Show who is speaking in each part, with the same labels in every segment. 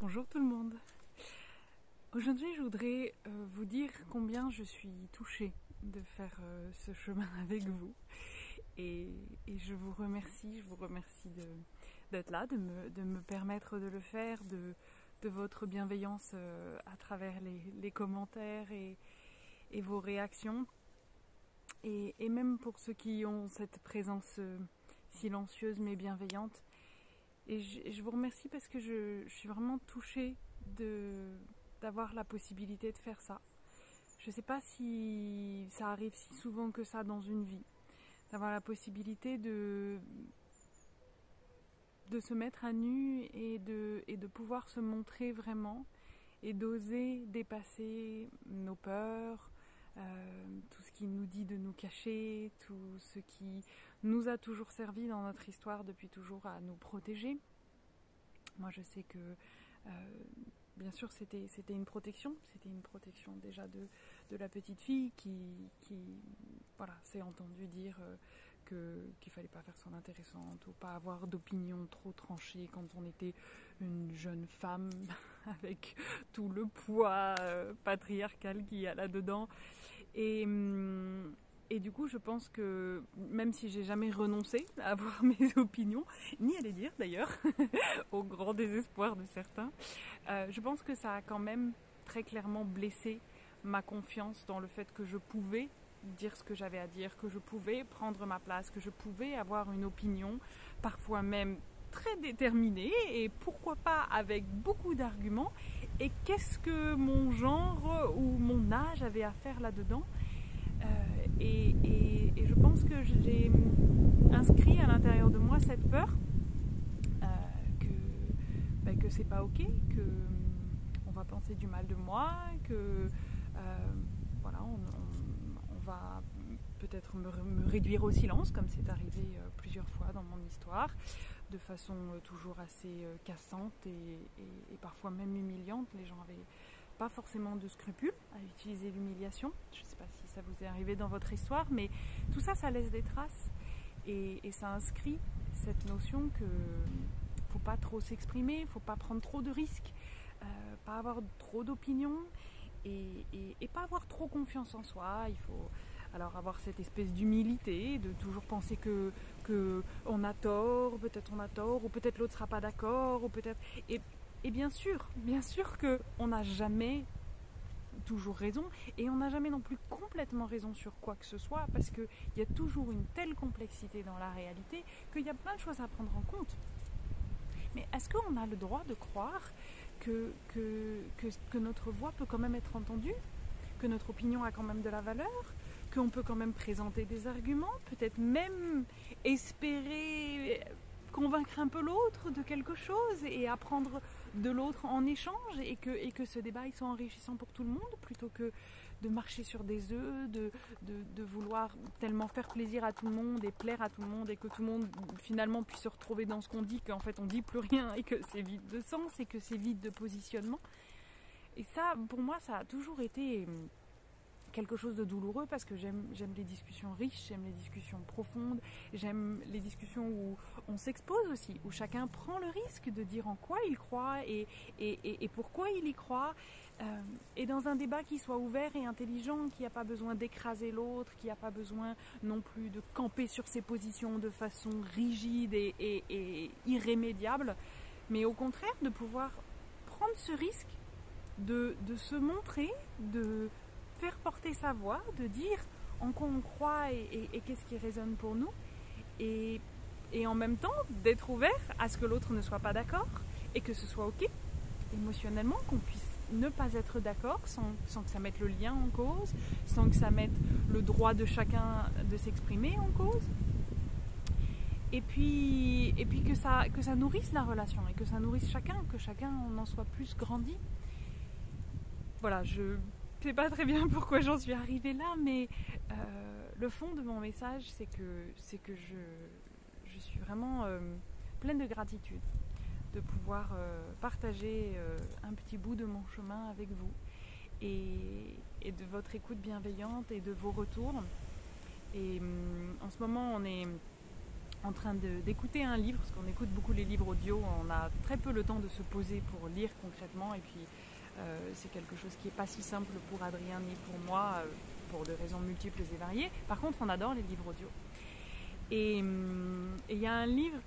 Speaker 1: Bonjour tout le monde. Aujourd'hui, je voudrais vous dire combien je suis touchée de faire ce chemin avec vous. Et je vous remercie d'être là, de me permettre de le faire, de votre bienveillance à travers les commentaires et vos réactions. Et même pour ceux qui ont cette présence silencieuse mais bienveillante. Et je vous remercie parce que je suis vraiment touchée d'avoir la possibilité de faire ça. Je ne sais pas si ça arrive si souvent que ça dans une vie, d'avoir la possibilité de se mettre à nu et de pouvoir se montrer vraiment et d'oser dépasser nos peurs, tout ce qui nous dit de nous cacher, tout ce qui nous a toujours servi dans notre histoire depuis toujours à nous protéger. Moi je sais que bien sûr c'était une protection déjà de la petite fille qui voilà, s'est entendue dire qu'il fallait pas faire son intéressante ou pas avoir d'opinion trop tranchée quand on était une jeune femme avec tout le poids patriarcal qu'il y a là-dedans. Et du coup, je pense que même si j'ai jamais renoncé à avoir mes opinions, ni à les dire d'ailleurs, au grand désespoir de certains, je pense que ça a quand même très clairement blessé ma confiance dans le fait que je pouvais dire ce que j'avais à dire, que je pouvais prendre ma place, que je pouvais avoir une opinion, parfois même très déterminée et pourquoi pas avec beaucoup d'arguments. Et qu'est-ce que mon genre ou mon âge avait à faire là-dedans ? Et je pense que j'ai inscrit à l'intérieur de moi cette peur que c'est pas ok, que on va penser du mal de moi, que voilà, on va peut-être me réduire au silence, comme c'est arrivé plusieurs fois dans mon histoire, de façon toujours assez cassante et parfois même humiliante. Les gens avaient pas forcément de scrupules à utiliser l'humiliation. Je ne sais pas si ça vous est arrivé dans votre histoire, mais tout ça, ça laisse des traces et ça inscrit cette notion que faut pas trop s'exprimer, faut pas prendre trop de risques, pas avoir trop d'opinions et pas avoir trop confiance en soi. Il faut alors avoir cette espèce d'humilité, de toujours penser que on a tort, ou peut-être l'autre sera pas d'accord, ou peut-être et bien sûr qu'on n'a jamais toujours raison et on n'a jamais non plus complètement raison sur quoi que ce soit parce qu'il y a toujours une telle complexité dans la réalité qu'il y a plein de choses à prendre en compte. Mais est-ce qu'on a le droit de croire que notre voix peut quand même être entendue, que notre opinion a quand même de la valeur, qu'on peut quand même présenter des arguments, peut-être même espérer convaincre un peu l'autre de quelque chose et apprendre de l'autre en échange et que ce débat il soit enrichissant pour tout le monde plutôt que de marcher sur des œufs, de vouloir tellement faire plaisir à tout le monde et plaire à tout le monde et que tout le monde finalement puisse se retrouver dans ce qu'on dit qu'en fait on dit plus rien et que c'est vide de sens et que c'est vide de positionnement. Et ça, pour moi, ça a toujours été quelque chose de douloureux parce que j'aime les discussions riches, j'aime les discussions profondes, j'aime les discussions où on s'expose aussi, où chacun prend le risque de dire en quoi il croit et pourquoi il y croit, et dans un débat qui soit ouvert et intelligent, qui n'a pas besoin d'écraser l'autre, qui n'a pas besoin non plus de camper sur ses positions de façon rigide et irrémédiable, mais au contraire de pouvoir prendre ce risque de se montrer, de faire porter sa voix, de dire en quoi on croit et qu'est-ce qui résonne pour nous et en même temps d'être ouvert à ce que l'autre ne soit pas d'accord et que ce soit ok émotionnellement, qu'on puisse ne pas être d'accord sans que ça mette le lien en cause, sans que ça mette le droit de chacun de s'exprimer en cause et puis que ça nourrisse la relation et que ça nourrisse chacun, que chacun en soit plus grandi. Voilà, je sais pas très bien pourquoi j'en suis arrivée là, mais le fond de mon message, c'est que je suis vraiment pleine de gratitude de pouvoir partager un petit bout de mon chemin avec vous et de votre écoute bienveillante et de vos retours. Et en ce moment, en train d'écouter un livre, parce qu'on écoute beaucoup les livres audio, on a très peu le temps de se poser pour lire concrètement, et puis c'est quelque chose qui n'est pas si simple pour Adrien ni pour moi, pour des raisons multiples et variées. Par contre, on adore les livres audio. Et il y a un livre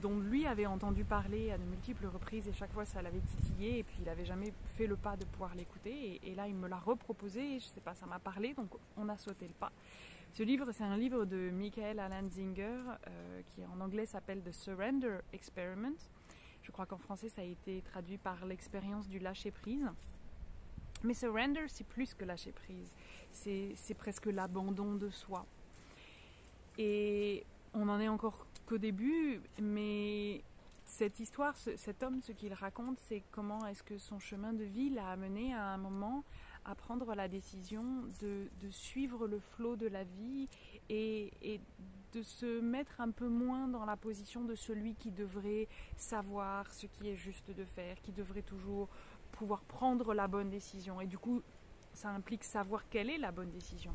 Speaker 1: dont lui avait entendu parler à de multiples reprises, et chaque fois ça l'avait titillé, et puis il n'avait jamais fait le pas de pouvoir l'écouter, et là il me l'a reproposé, et je ne sais pas, ça m'a parlé, donc on a sauté le pas. Ce livre, c'est un livre de Michael Allan Singer, qui en anglais s'appelle The Surrender Experiment. Je crois qu'en français ça a été traduit par l'expérience du lâcher-prise. Mais surrender, c'est plus que lâcher-prise, c'est presque l'abandon de soi. Et on n'en est encore qu'au début, mais cette histoire, cet homme, ce qu'il raconte, c'est comment est-ce que son chemin de vie l'a amené à un moment à prendre la décision de suivre le flot de la vie et de se mettre un peu moins dans la position de celui qui devrait savoir ce qui est juste de faire, qui devrait toujours pouvoir prendre la bonne décision. Et du coup, ça implique savoir quelle est la bonne décision.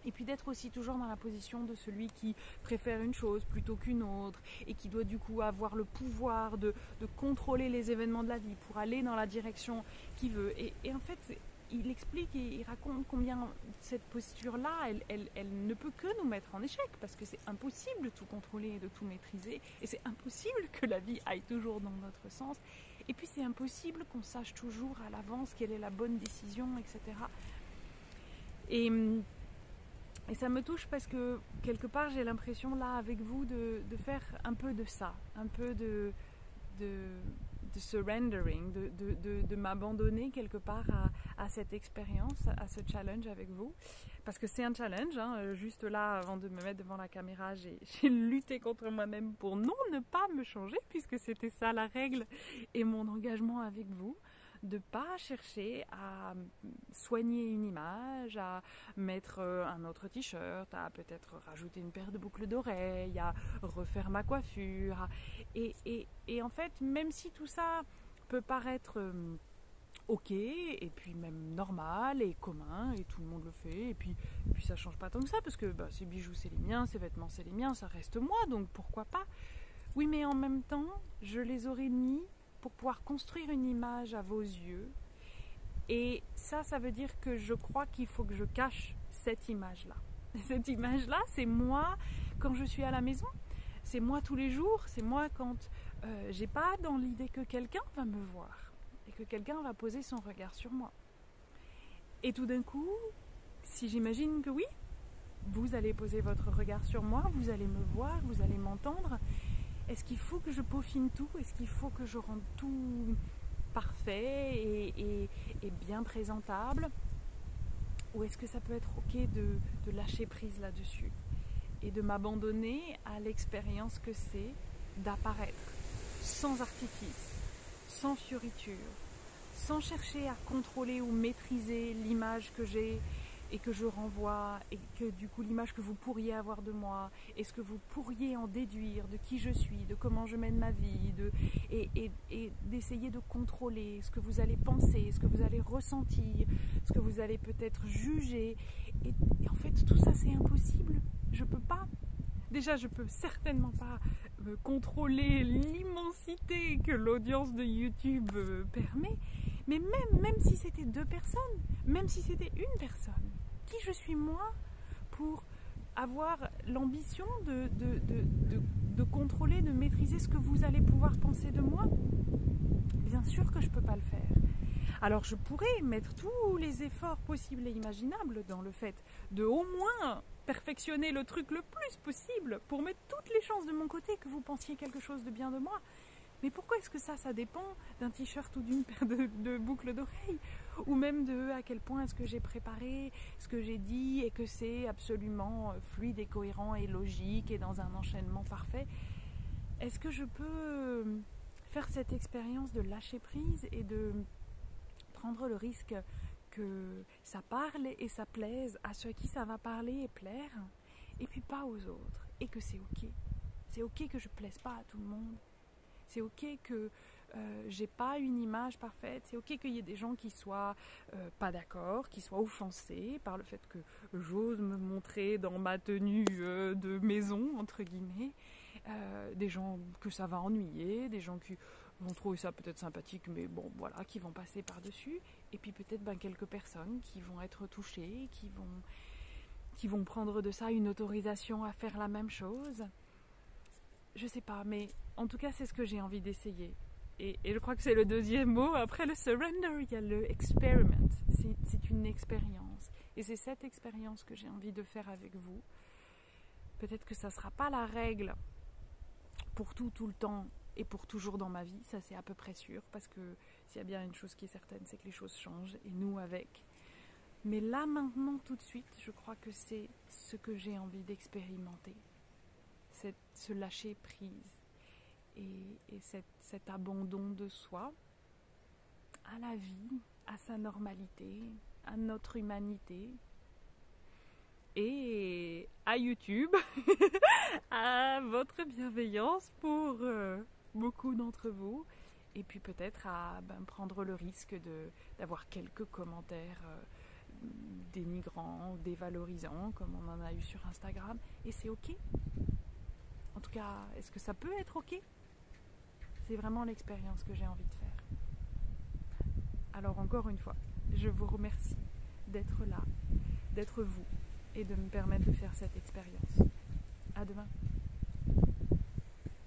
Speaker 1: Et puis d'être aussi toujours dans la position de celui qui préfère une chose plutôt qu'une autre et qui doit du coup avoir le pouvoir de contrôler les événements de la vie pour aller dans la direction qu'il veut. Et en fait, il explique et il raconte combien cette posture-là, elle ne peut que nous mettre en échec, parce que c'est impossible de tout contrôler et de tout maîtriser, et c'est impossible que la vie aille toujours dans notre sens, et puis c'est impossible qu'on sache toujours à l'avance quelle est la bonne décision, etc. Et ça me touche parce que quelque part j'ai l'impression là avec vous de faire un peu de ça, un peu de surrendering, de m'abandonner quelque part à cette expérience, à ce challenge avec vous. Parce que c'est un challenge, hein. Juste là avant de me mettre devant la caméra, j'ai lutté contre moi-même pour ne pas me changer, puisque c'était ça la règle et mon engagement avec vous. De ne pas chercher à soigner une image, à mettre un autre t-shirt, à peut-être rajouter une paire de boucles d'oreilles, à refaire ma coiffure. Et en fait, même si tout ça peut paraître ok, et puis même normal et commun, et tout le monde le fait, et puis ça change pas tant que ça, parce que ces bijoux c'est les miens, ces vêtements c'est les miens, ça reste moi, donc pourquoi pas. Oui, mais en même temps, je les aurais mis pour pouvoir construire une image à vos yeux. Et ça veut dire que je crois qu'il faut que je cache cette image-là. Cette image-là, c'est moi quand je suis à la maison. C'est moi tous les jours. C'est moi quand j'ai pas dans l'idée que quelqu'un va me voir et que quelqu'un va poser son regard sur moi. Et tout d'un coup, si j'imagine que oui, vous allez poser votre regard sur moi, vous allez me voir, vous allez m'entendre. Est-ce qu'il faut que je peaufine tout? Est-ce qu'il faut que je rende tout parfait et bien présentable? Ou est-ce que ça peut être ok de lâcher prise là-dessus et de m'abandonner à l'expérience que c'est d'apparaître sans artifice, sans fioriture, sans chercher à contrôler ou maîtriser l'image que j'ai et que je renvoie, et que du coup l'image que vous pourriez avoir de moi, et ce que vous pourriez en déduire de qui je suis, de comment je mène ma vie, et d'essayer de contrôler ce que vous allez penser, ce que vous allez ressentir, ce que vous allez peut-être juger. Et en fait, tout ça, c'est impossible. Je peux pas. Déjà, je peux certainement pas contrôler l'immensité que l'audience de YouTube permet. Mais même si c'était 2 personnes, même si c'était une personne, qui je suis moi pour avoir l'ambition de contrôler, de maîtriser ce que vous allez pouvoir penser de moi? Bien sûr que je ne peux pas le faire. Alors je pourrais mettre tous les efforts possibles et imaginables dans le fait de au moins perfectionner le truc le plus possible pour mettre toutes les chances de mon côté que vous pensiez quelque chose de bien de moi. Mais pourquoi est-ce que ça dépend d'un t-shirt ou d'une paire de boucles d'oreilles? Ou même de à quel point est-ce que j'ai préparé ce que j'ai dit et que c'est absolument fluide et cohérent et logique et dans un enchaînement parfait? Est-ce que je peux faire cette expérience de lâcher prise et de prendre le risque que ça parle et ça plaise à ceux à qui ça va parler et plaire, et puis pas aux autres, et que c'est ok. C'est ok que je plaise pas à tout le monde. C'est ok que j'ai pas une image parfaite. C'est ok qu'il y ait des gens qui soient pas d'accord, qui soient offensés par le fait que j'ose me montrer dans ma tenue de maison, entre guillemets. des gens que ça va ennuyer, des gens qui vont trouver ça peut-être sympathique, mais bon, voilà, qui vont passer par-dessus. Et puis peut-être quelques personnes qui vont être touchées, qui vont prendre de ça une autorisation à faire la même chose. Je sais pas, mais en tout cas, c'est ce que j'ai envie d'essayer. Et je crois que c'est le deuxième mot. Après le surrender, il y a le experiment. C'est une expérience. Et c'est cette expérience que j'ai envie de faire avec vous. Peut-être que ça ne sera pas la règle pour tout le temps et pour toujours dans ma vie. Ça, c'est à peu près sûr. Parce que s'il y a bien une chose qui est certaine, c'est que les choses changent. Et nous avec. Mais là, maintenant, tout de suite, je crois que c'est ce que j'ai envie d'expérimenter. C'est se lâcher prise. Et cet abandon de soi à la vie, à sa normalité, à notre humanité et à YouTube, à votre bienveillance pour beaucoup d'entre vous et puis peut-être à prendre le risque d'avoir quelques commentaires dénigrants, dévalorisants comme on en a eu sur Instagram et c'est ok. En tout cas, est-ce que ça peut être ok ? C'est vraiment l'expérience que j'ai envie de faire. Alors encore une fois, je vous remercie d'être là, d'être vous et de me permettre de faire cette expérience. À demain.